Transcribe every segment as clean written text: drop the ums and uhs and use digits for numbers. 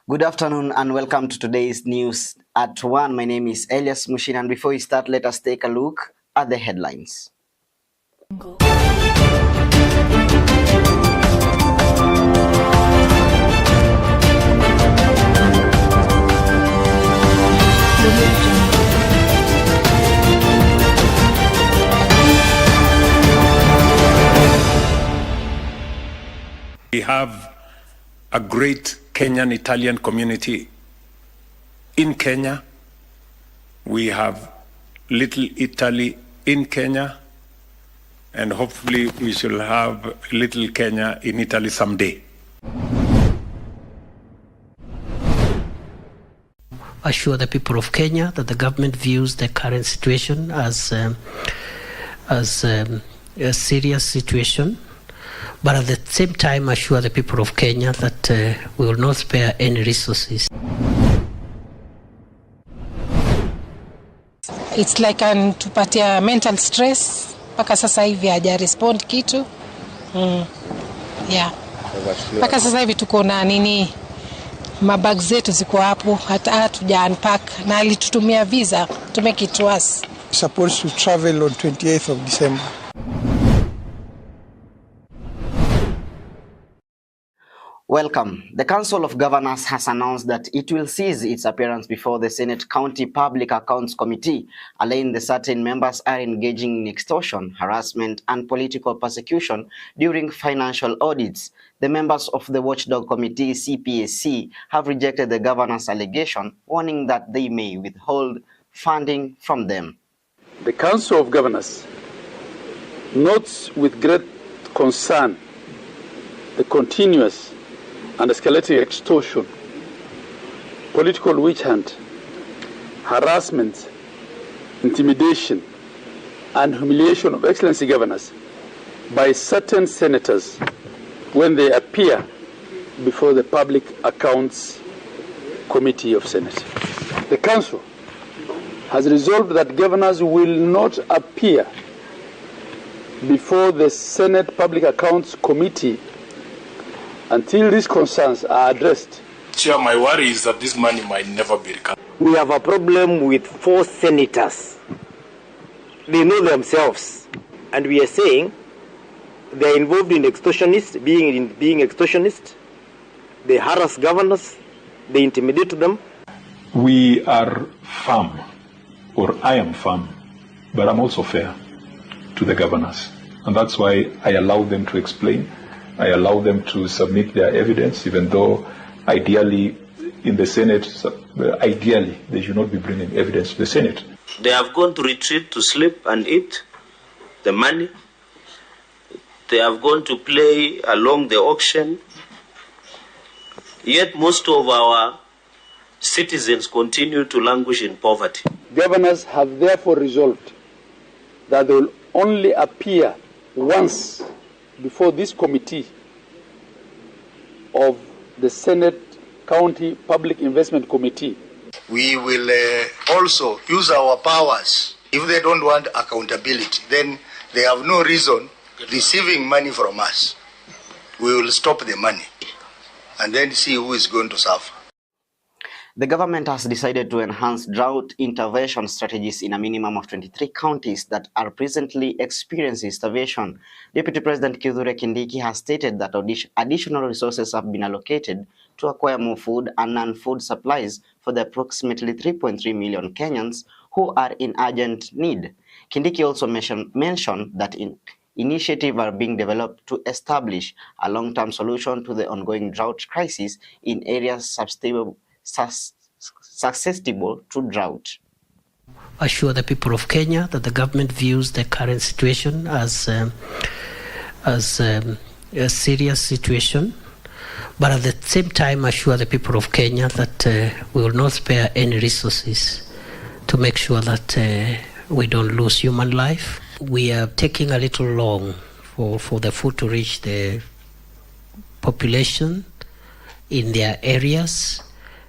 Good afternoon and welcome to today's news at 1. My name is Elias, Muchina, and before we start, let us take a look at the headlines. We have a great Kenyan-Italian community in Kenya. We have Little Italy in Kenya, and hopefully we shall have Little Kenya in Italy someday. Assure the people of Kenya that the government views the current situation as a serious situation, but at the same time assure the people of Kenya that we will not spare any resources. It's like tupatia mental stress, paka sasa hivi haja respond kitu. Yeah. Paka sasa hivi tuko na nini, mabag zetu ziko hapo, hata hatuja unpack, na alitutumia visa to make it worse. Supposed to travel on 28th of December. Welcome. The Council of Governors has announced that it will cease its appearance before the Senate County Public Accounts Committee, alleging that certain members are engaging in extortion, harassment, and political persecution during financial audits. The members of the Watchdog Committee, CPAC, have rejected the governor's allegation, warning that they may withhold funding from them. The Council of Governors notes with great concern the continuous and escalating extortion, political witch hunt, harassment, intimidation, and humiliation of excellency governors by certain senators when they appear before the Public Accounts Committee of Senate. The Council has resolved that governors will not appear before the Senate Public Accounts Committee until these concerns are addressed. Chair, my worry is that this money might never be recovered. We have a problem with 4 senators. They know themselves, and we are saying they are involved in extortionists, being extortionists. They harass governors, they intimidate them. We are firm, or I am firm, but I'm also fair to the governors, and that's why I allow them to explain. I allow them to submit their evidence, even though ideally in the Senate, ideally they should not be bringing evidence to the Senate. They have gone to retreat to sleep and eat the money. They have gone to play along the auction. Yet most of our citizens continue to languish in poverty. Governors have therefore resolved that they will only appear once before this committee of the Senate County Public Investment Committee. We will also use our powers. If they don't want accountability, then they have no reason receiving money from us. We will stop the money and then see who is going to suffer. The government has decided to enhance drought intervention strategies in a minimum of 23 counties that are presently experiencing starvation. Deputy President Kithure Kindiki has stated that additional resources have been allocated to acquire more food and non-food supplies for the approximately 3.3 million Kenyans who are in urgent need. Kindiki also mentioned that initiatives are being developed to establish a long-term solution to the ongoing drought crisis in areas susceptible to drought. Assure the people of Kenya that the government views the current situation as a serious situation, but at the same time assure the people of Kenya that we will not spare any resources to make sure that we don't lose human life. We are taking a little long for the food to reach the population in their areas,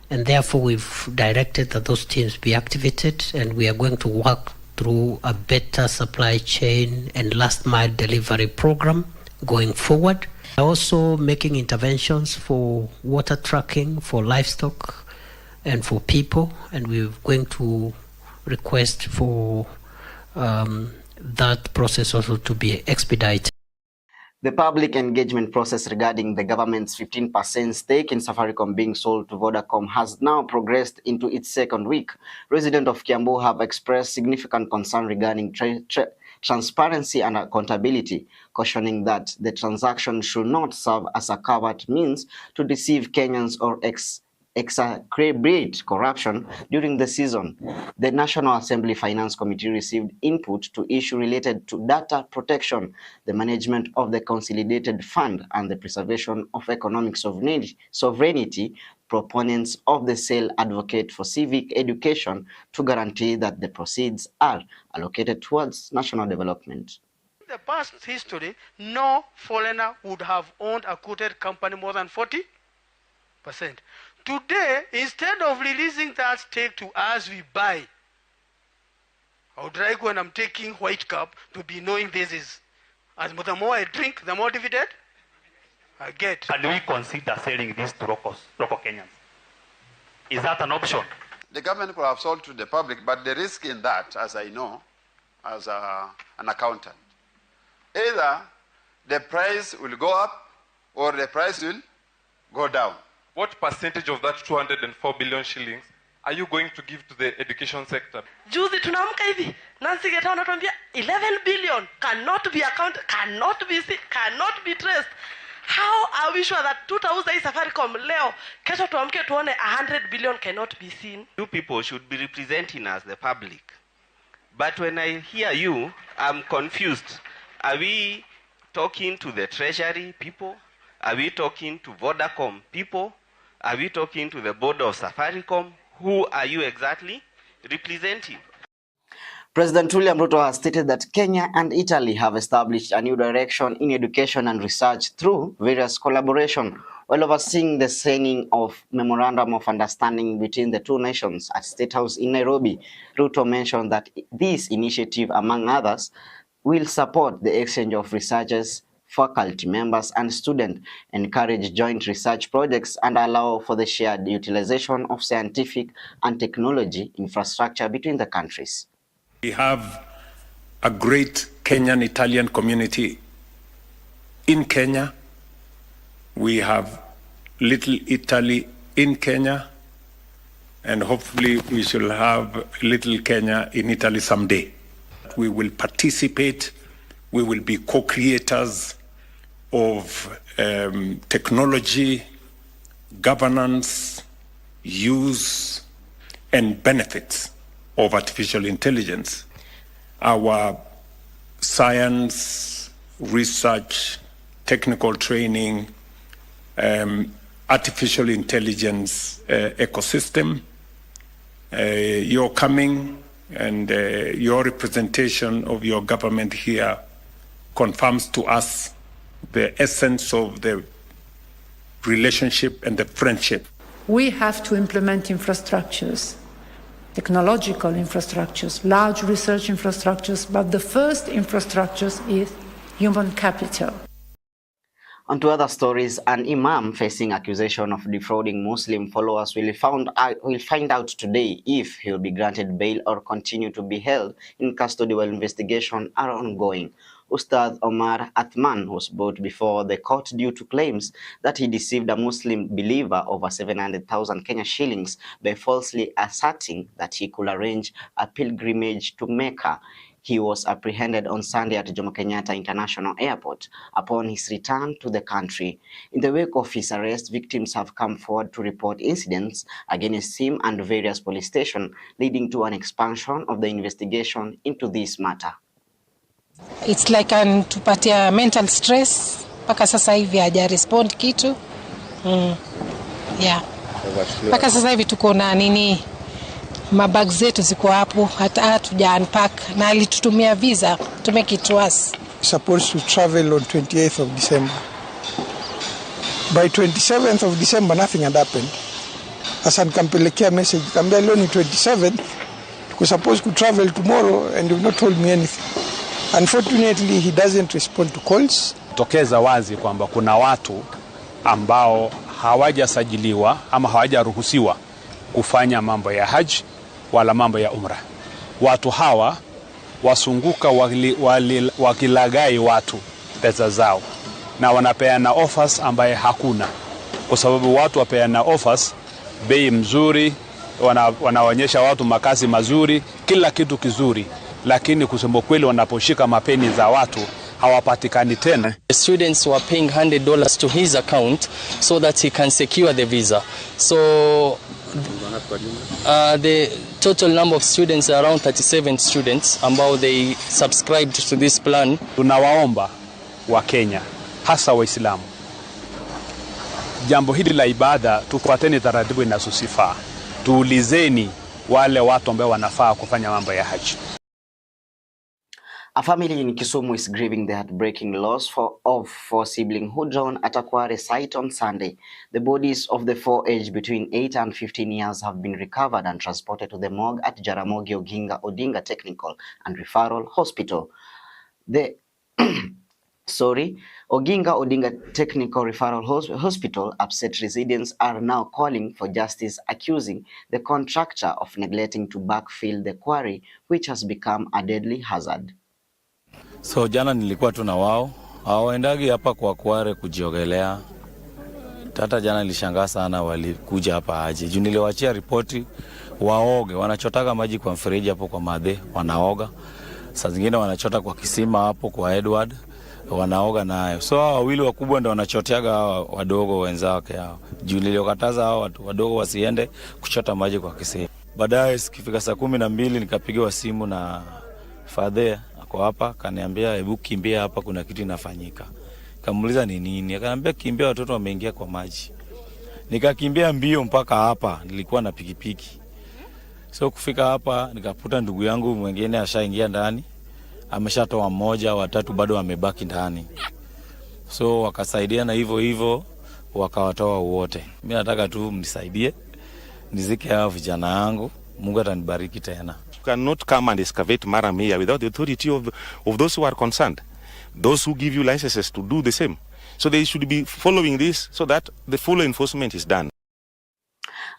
and therefore we've directed that those teams be activated, and we are going to work through a better supply chain and last mile delivery program going forward. Also making interventions for water tracking, for livestock, and for people, and we're going to request for that process also to be expedited. The public engagement process regarding the government's 15% stake in Safaricom being sold to Vodacom has now progressed into its second week. Residents of Kiambu have expressed significant concern regarding transparency and accountability, cautioning that the transaction should not serve as a covert means to deceive Kenyans or exacerbate corruption during the season. The National Assembly Finance Committee received input to issue related to data protection, the management of the consolidated fund, and the preservation of economic sovereignty. Proponents of the sale advocate for civic education to guarantee that the proceeds are allocated towards national development. In the past history, no foreigner would have owned a quoted company more than 40%. Today, instead of releasing that stake to us, we buy. I would like, when I'm taking white cup, to be knowing this is, as the more I drink, the more dividend I get. And we consider selling this to local Kenyans. Is that an option? The government could have sold to the public, but the risk in that, as I know, as an accountant, either the price will go up or the price will go down. What percentage of that 204 billion shillings are you going to give to the education sector? Juzi tunaamka hivi, Nancy Geta anatuambia 11 billion cannot be accounted, cannot be traced. How are we sure that tutauza hii Safaricom leo, kesho tuamke tuone 100 billion cannot be seen? You people should be representing us, the public. But when I hear you, I'm confused. Are we talking to the treasury people? Are we talking to Vodacom people? Are we talking to the board of Safaricom? Who are you exactly representing? President William Ruto has stated that Kenya and Italy have established a new direction in education and research through various collaboration, while overseeing the signing of Memorandum of Understanding between the two nations at State House in Nairobi. Ruto mentioned that this initiative, among others, will support the exchange of researchers, faculty members, and students, encourage joint research projects, and allow for the shared utilization of scientific and technology infrastructure between the countries. We have a great Kenyan-Italian community. In Kenya, we have Little Italy in Kenya, and hopefully we shall have Little Kenya in Italy someday. We will participate, we will be co-creators of technology, governance, use, and benefits of artificial intelligence. Our science, research, technical training, artificial intelligence ecosystem, your coming and your representation of your government here confirms to us the essence of the relationship and the friendship. We have to implement infrastructures, technological infrastructures, large research infrastructures, but the first infrastructures is human capital. On to other stories, an imam facing accusation of defrauding Muslim followers will find out today if he will be granted bail or continue to be held in custody while investigations are ongoing. Ustad Omar Athman was brought before the court due to claims that he deceived a Muslim believer over 700,000 Kenya shillings by falsely asserting that he could arrange a pilgrimage to Mecca. He was apprehended on Sunday at Jomo Kenyatta International Airport upon his return to the country. In the wake of his arrest, victims have come forward to report incidents against him and various police stations, leading to an expansion of the investigation into this matter. It's like tupatia mental stress, paka sasa hivi haja respond kitu. Yeah. Paka sasa hivi tuko na nini, mabag zetu ziko hapo, hata hatuja unpack, na alitutumia visa to make it to us. Supposed to travel on 28th of December. By 27th of December, nothing had happened. Sasa nikampelekea message, kambia leo ni 27th, tuko supposed to travel tomorrow and you've not told me anything. Unfortunately, he doesn't respond to calls. Tokeza wazi kwamba kuna watu ambao hawajasajiliwa ama hawajaruhusiwa kufanya mambo ya haji wala mambo ya umra. Watu hawa wasunguka wakilagai watu pesa zao na wanapeana offers ambaye hakuna, kwa sababu watu wapeana offers bei mzuri, wanaonyesha watu makazi mazuri, kila kitu kizuri, lakini kusema kweli wanaposhika mapeni za watu hawapatikani tena. The students were paying $100 to his account so that he can secure the visa. So the total number of students are around 37 students ambao they subscribed to this plan. Tunawaomba wa Kenya, hasa Waislamu, jambo hili la ibada tufuateni taratibu inazosifaa. Tuulizeni wale watu ambao wanafaa kufanya mambo ya haji. A family in Kisumu is grieving the heartbreaking loss of four siblings who drowned at a quarry site on Sunday. The bodies of the four aged between 8 and 15 years have been recovered and transported to the morgue at Jaramogi Oginga Odinga Technical and Referral Hospital. The Oginga Odinga Technical Referral Hospital upset residents are now calling for justice, accusing the contractor of neglecting to backfill the quarry, which has become a deadly hazard. So jana nilikuwa tu na wao, hawaendagi hapa kwa kware kujiogelea. Tata jana nilishangaa sana walikuja hapa aje. Juu niliwaachia ripoti waoge, wanachotaka maji kwa mfereji hapo kwa madhe, wanaoga. Saa zingine wanachota kwa kisima hapo kwa Edward, wanaoga nayo. So hao wawili wakubwa ndio wanachoteaga wadogo wenzake hao. Juu niliokataza hao wadogo wasiende kuchota maji kwa kisima. Baadaye sikifika saa 12 nikapigiwa simu na father kwa hapa, kaniambia hebu kimbia hapa, kuna kitu inafanyika. Kamuuliza ni nini? Akaniambia kimbia, watoto wameingia kwa maji. Nikakimbia mbio mpaka hapa, nilikuwa na pikipiki. So kufika hapa nikaputa ndugu yangu mwingine ashaingia ndani, ameshatoa mmoja, watatu bado wamebaki ndani. So wakasaidiana hivyo wakawatoa wote. Mimi nataka tu mnisaidie nizike hao vijana yangu, Mungu atanibariki tena. Cannot come and excavate Maram here without the authority of those who are concerned, those who give you licenses to do the same. So they should be following this so that the full enforcement is done.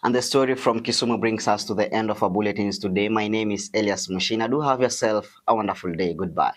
And the story from Kisumu brings us to the end of our bulletins today. My name is Elias Muchina. Do have yourself a wonderful day. Goodbye.